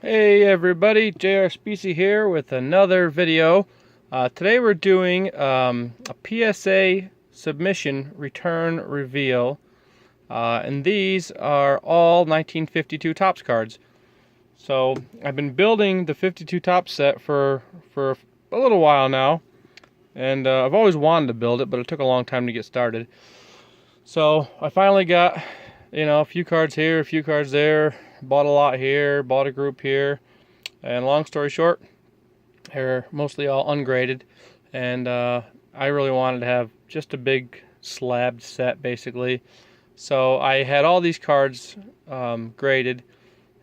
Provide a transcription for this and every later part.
Hey everybody, JR Spicci here with another video. Today we're doing a PSA submission return reveal, and these are all 1952 Topps cards. So I've been building the 52 Topps set for a little while now, and I've always wanted to build it, but it took a long time to get started. So I finally got, a few cards here, a few cards there. Bought a lot here, bought a group here, and long story short, they're mostly all ungraded, and I really wanted to have just a big slabbed set basically. So I had all these cards graded,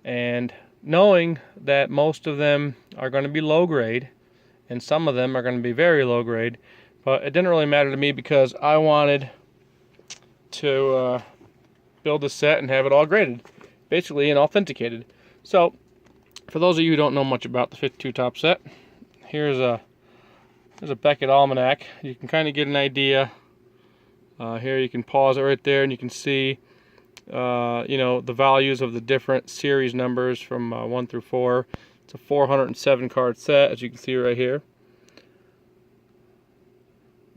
and knowing that most of them are going to be low grade and some of them are going to be very low grade, but it didn't really matter to me because I wanted to build a set and have it all graded basically and authenticated. So for those of you who don't know much about the 52 Topps set, here's a Beckett Almanac. You can kind of get an idea. Here you can pause it right there and you can see the values of the different series numbers from 1 through 4. It's a 407 card set, as you can see right here.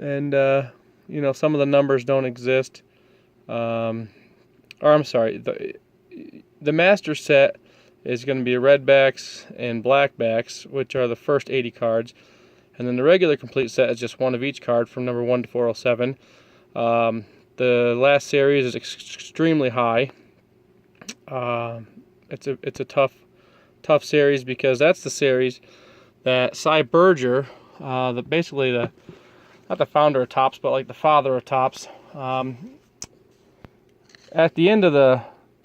And some of the numbers don't exist. Or I'm sorry, the master set is going to be redbacks and blackbacks, which are the first 80 cards, and then the regular complete set is just one of each card from number 1 to 407. The last series is extremely high. It's a tough series because that's the series that Cy Berger, not the founder of Topps, but like the father of Topps, at the end of the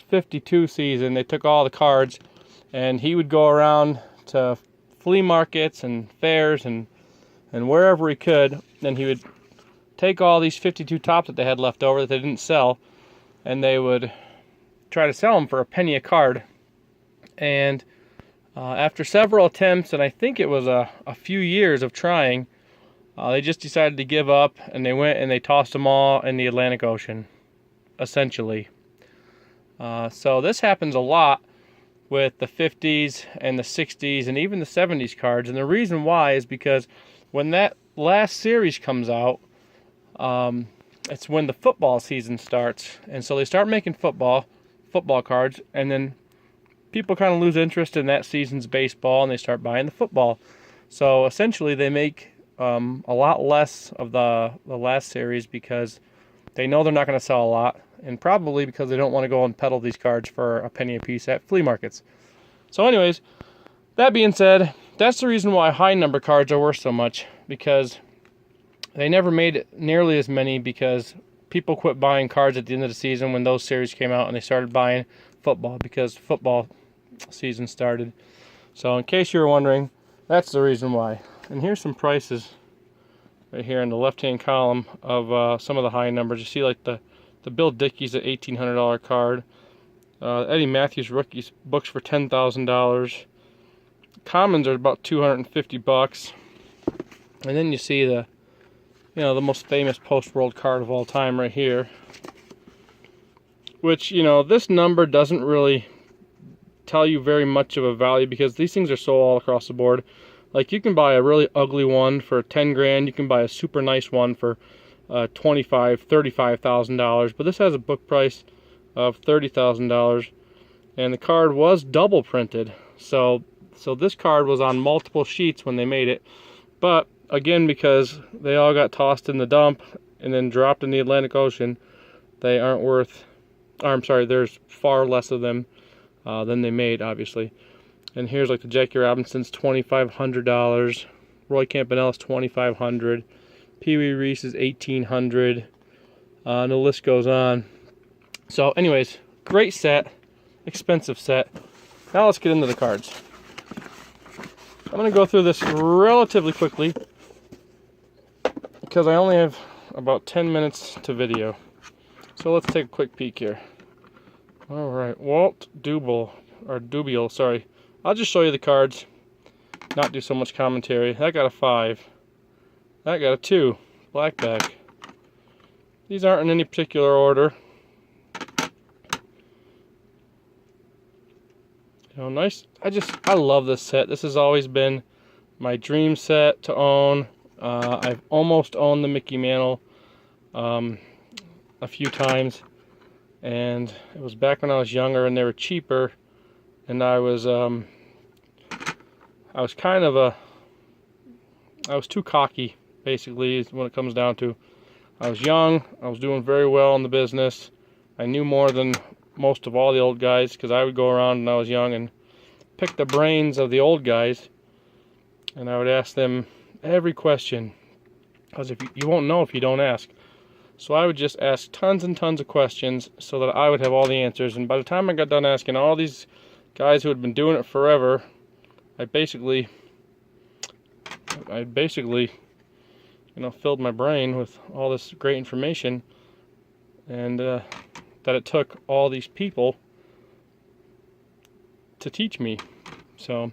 52 season, they took all the cards and he would go around to flea markets and fairs and wherever he could, and he would take all these 52 Topps that they had left over that they didn't sell, and they would try to sell them for a penny a card. And after several attempts, and I think it was a few years of trying, they just decided to give up, and they went and they tossed them all in the Atlantic Ocean, essentially. So this happens a lot with the 50s and the 60s and even the 70s cards, and the reason why is because when that last series comes out, it's when the football season starts, and so they start making football cards, and then people kind of lose interest in that season's baseball and they start buying the football. So essentially they make a lot less of the last series because they know they're not going to sell a lot, and probably because they don't want to go and peddle these cards for a penny a piece at flea markets. So anyways, that being said, that's the reason why high number cards are worth so much, because they never made nearly as many because people quit buying cards at the end of the season when those series came out, and they started buying football because football season started. So in case you were wondering, that's the reason why. And here's some prices right here in the left-hand column of some of the high numbers. You see like the Bill Dickey's at $1,800 card. Eddie Matthews rookies books for $10,000. Commons are about $250. And then you see the most famous post-world card of all time right here. Which, this number doesn't really tell you very much of a value because these things are sold all across the board. Like, you can buy a really ugly one for 10 grand. You can buy a super nice one for $35,000. But this has a book price of $30,000, and the card was double printed. So this card was on multiple sheets when they made it. But again, because they all got tossed in the dump and then dropped in the Atlantic Ocean, they aren't worth. There's far less of them than they made, obviously. And here's like the Jackie Robinson's $2,500, Roy Campanella's $2,500, Pee Wee Reese's $1,800, and the list goes on. So anyways, great set, expensive set. Now let's get into the cards. I'm going to go through this relatively quickly because I only have about 10 minutes to video. So let's take a quick peek here. Alright, Walt Dubiel, sorry. I'll just show you the cards, not do so much commentary. That got a 5. That got a 2. Blackback. These aren't in any particular order. You know, nice. I love this set. This has always been my dream set to own. I've almost owned the Mickey Mantle a few times, and it was back when I was younger and they were cheaper, and I was too cocky, basically, is what it comes down to. I was young, I was doing very well in the business. I knew more than most of all the old guys, because I would go around when I was young and pick the brains of the old guys, and I would ask them every question, because if you won't know if you don't ask. So I would just ask tons and tons of questions so that I would have all the answers, and by the time I got done asking all these guys who had been doing it forever, I basically you know, filled my brain with all this great information, and that it took all these people to teach me. So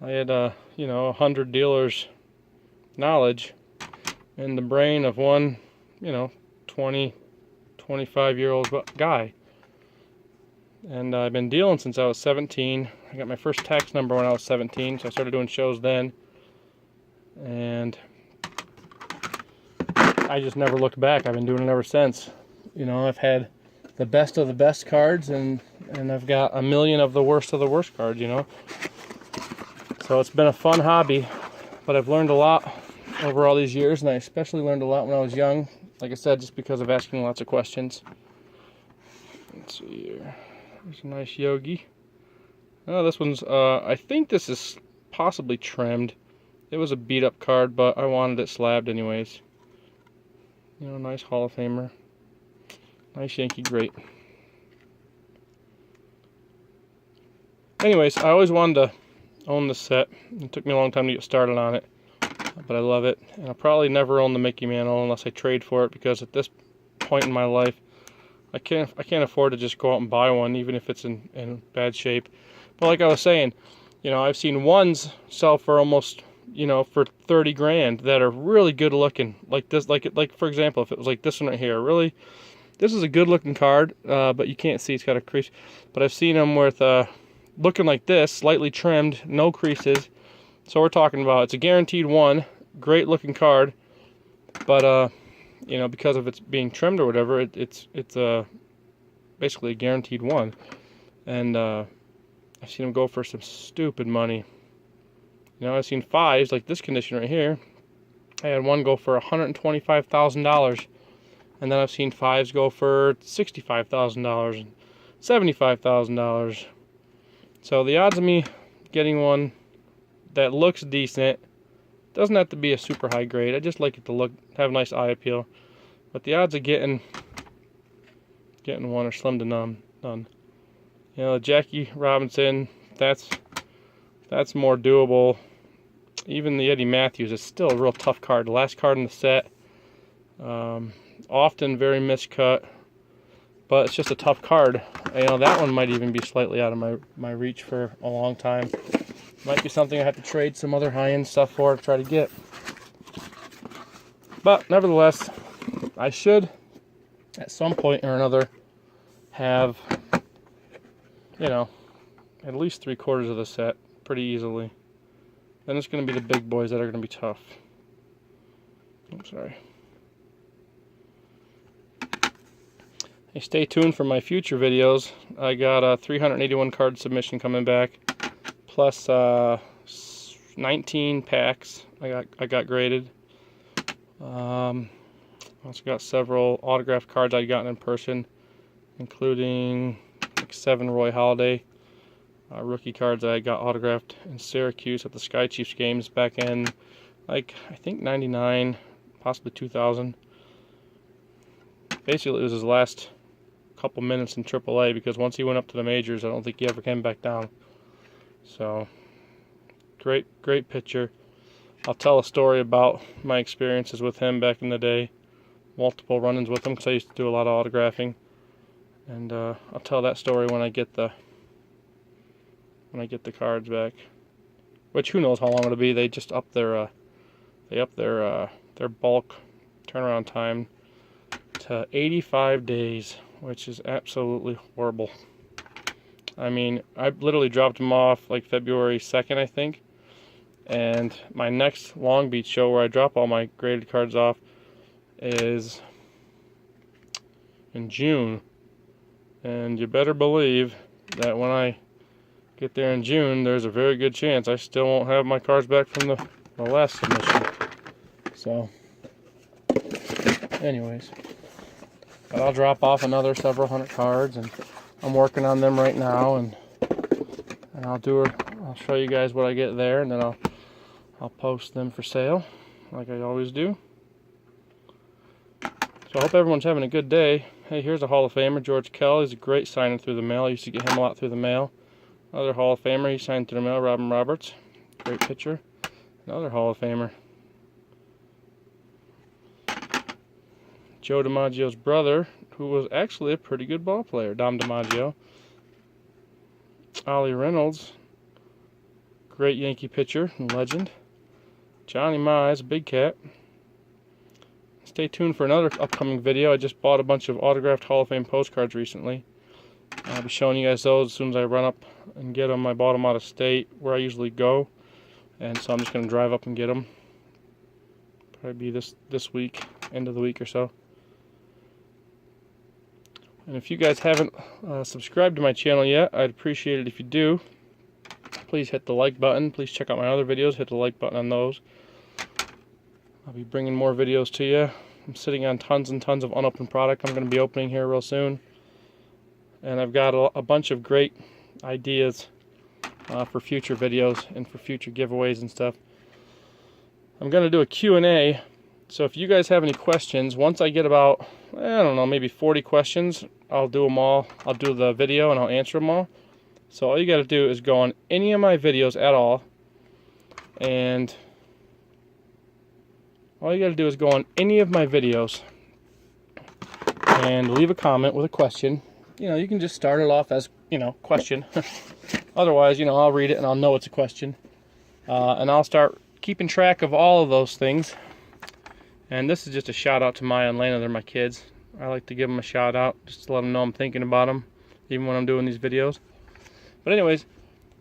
I had you know, 100 dealers knowledge in the brain of one, you know, 25-year-old guy. And I've been dealing since I was 17. I got my first tax number when I was 17, so I started doing shows then. And I just never looked back. I've been doing it ever since. You know, I've had the best of the best cards, and I've got a million of the worst cards, you know. So it's been a fun hobby, but I've learned a lot over all these years, and I especially learned a lot when I was young. Like I said, just because of asking lots of questions. Let's see here. There's a nice Yogi. Oh, this one's, I think this is possibly trimmed. It was a beat up card, but I wanted it slabbed anyways. You know, nice Hall of Famer. Nice Yankee great. Anyways, I always wanted to own this set. It took me a long time to get started on it, but I love it. And I'll probably never own the Mickey Mantle unless I trade for it, because at this point in my life, I can't afford to just go out and buy one, even if it's in bad shape. But like I was saying, you know, I've seen ones sell for almost, you know, for 30 grand that are really good looking. Like this, like for example, if it was like this one right here, really, this is a good looking card, but you can't see, it's got a crease. But I've seen them with looking like this, slightly trimmed, no creases. So we're talking about, it's a guaranteed one, great looking card, but you know, because of its being trimmed or whatever, it's basically a guaranteed one. And I've seen them go for some stupid money. You know, I've seen fives like this condition right here. I had one go for $125,000, and then I've seen fives go for $65,000 and $75,000. So the odds of me getting one that looks decent, doesn't have to be a super high grade. I just like it to have a nice eye appeal. But the odds of getting one are slim to none. You know, Jackie Robinson, that's more doable. Even the Eddie Matthews is still a real tough card. The last card in the set, often very miscut, but it's just a tough card. You know, that one might even be slightly out of my reach for a long time. Might be something I have to trade some other high-end stuff for to try to get. But nevertheless, I should, at some point or another, have, you know, at least 3/4 of the set pretty easily. Then it's going to be the big boys that are going to be tough. I'm sorry. Hey, stay tuned for my future videos. I got a 381 card submission coming back, plus 19 packs I got graded. Also got several autographed cards I'd gotten in person, including like 7 Roy Halladay rookie cards that I got autographed in Syracuse at the Sky Chiefs games back in, like, I think 99, possibly 2000. Basically, it was his last couple minutes in AAA, because once he went up to the majors, I don't think he ever came back down. So, great pitcher. I'll tell a story about my experiences with him back in the day. Multiple run-ins with him, because I used to do a lot of autographing. And I'll tell that story when I get the cards back. Which, who knows how long it'll be? They just up their bulk turnaround time to 85 days, which is absolutely horrible. I mean, I literally dropped them off like February 2nd, I think. And my next Long Beach show where I drop all my graded cards off is in June. And you better believe that when I get there in June, there's a very good chance I still won't have my cards back from the last submission. So, anyways, but I'll drop off another several hundred cards, and I'm working on them right now, and I'll show you guys what I get there, and then I'll post them for sale, like I always do. So I hope everyone's having a good day. Hey, here's a Hall of Famer, George Kell. He's a great signing through the mail. I used to get him a lot through the mail. Another Hall of Famer, he signed through the mail, Robin Roberts. Great pitcher. Another Hall of Famer. Joe DiMaggio's brother, who was actually a pretty good ball player, Dom DiMaggio. Ollie Reynolds, great Yankee pitcher and legend. Johnny Mize, big cat. Stay tuned for another upcoming video. I just bought a bunch of autographed Hall of Fame postcards recently. I'll be showing you guys those as soon as I run up and get them. I bought them out of state where I usually go, and so I'm just going to drive up and get them. Probably be this week, end of the week or so. And if you guys haven't subscribed to my channel yet, I'd appreciate it if you do. Please hit the like button. Please check out my other videos. Hit the like button on those. I'll be bringing more videos to you. I'm sitting on tons and tons of unopened product I'm going to be opening here real soon. And I've got a bunch of great ideas for future videos and for future giveaways and stuff. I'm going to do a Q&A. So if you guys have any questions, once I get about, I don't know, maybe 40 questions, I'll do them all. I'll do the video and I'll answer them all. So all you got to do is go on any of my videos at all, and all you got to do is go on any of my videos and leave a comment with a question. You know, you can just start it off as, you know, question. Otherwise, you know, I'll read it and I'll know it's a question. And I'll start keeping track of all of those things. And this is just a shout out to Maya and Lena. They're my kids. I like to give them a shout out just to let them know I'm thinking about them, even when I'm doing these videos. But anyways,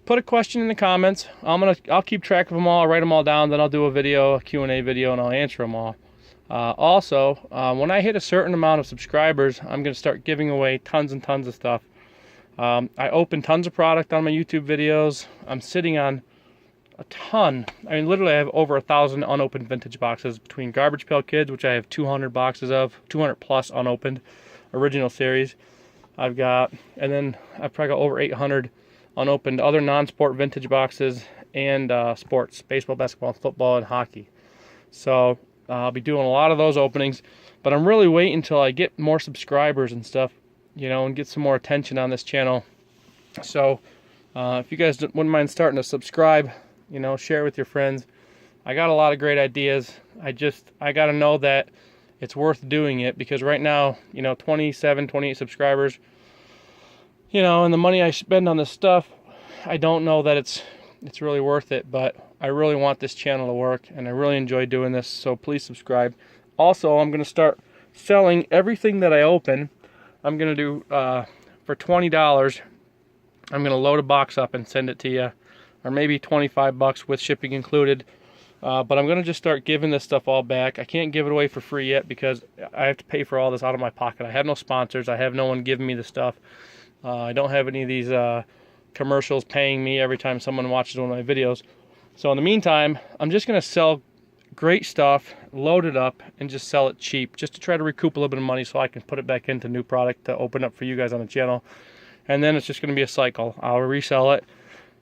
put a question in the comments. I'll keep track of them all, write them all down, then I'll do a Q&A video, and I'll answer them all. Also, when I hit a certain amount of subscribers, I'm going to start giving away tons and tons of stuff. I open tons of product on my YouTube videos. I'm sitting on a ton. I mean, literally I have over 1,000 unopened vintage boxes between Garbage Pail Kids, which I have 200 boxes of, 200 plus unopened original series. And then I've probably got over 800 unopened other non-sport vintage boxes and sports, baseball, basketball, football, and hockey. So I'll be doing a lot of those openings, but I'm really waiting until I get more subscribers and stuff, you know, and get some more attention on this channel. So if you guys wouldn't mind starting to subscribe, you know, share with your friends. I got a lot of great ideas. I got to know that it's worth doing it, because right now, you know, 27, 28 subscribers, you know, and the money I spend on this stuff, I don't know that it's really worth it, but I really want this channel to work, and I really enjoy doing this, so please subscribe. Also, I'm going to start selling everything that I open. I'm going to do, for $20, I'm going to load a box up and send it to you, or maybe $25 with shipping included. But I'm going to just start giving this stuff all back. I can't give it away for free yet because I have to pay for all this out of my pocket. I have no sponsors. I have no one giving me the stuff. I don't have any of these commercials paying me every time someone watches one of my videos. So in the meantime, I'm just going to sell great stuff, load it up, and just sell it cheap, just to try to recoup a little bit of money so I can put it back into new product to open up for you guys on the channel. And then it's just going to be a cycle. I'll resell it,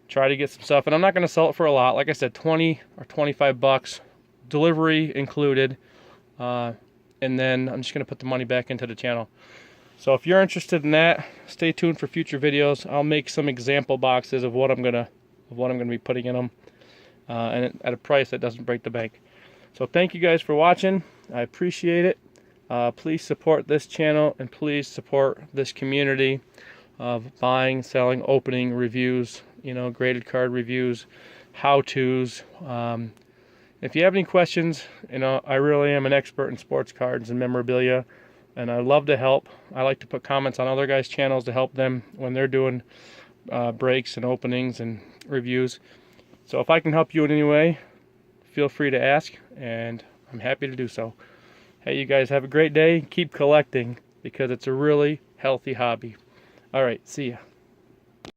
try to get some stuff, and I'm not going to sell it for a lot. Like I said, 20 or 25 bucks, delivery included, and then I'm just going to put the money back into the channel. So if you're interested in that, stay tuned for future videos. I'll make some example boxes of what I'm gonna be putting in them, and at a price that doesn't break the bank. So thank you guys for watching. I appreciate it. Please support this channel, and please support this community of buying, selling, opening, reviews, you know, graded card reviews, how-tos. If you have any questions, you know, I really am an expert in sports cards and memorabilia, and I love to help. I like to put comments on other guys' channels to help them when they're doing breaks and openings and reviews. So if I can help you in any way, feel free to ask, and I'm happy to do so. Hey, you guys have a great day. Keep collecting, because it's a really healthy hobby. All right, see ya.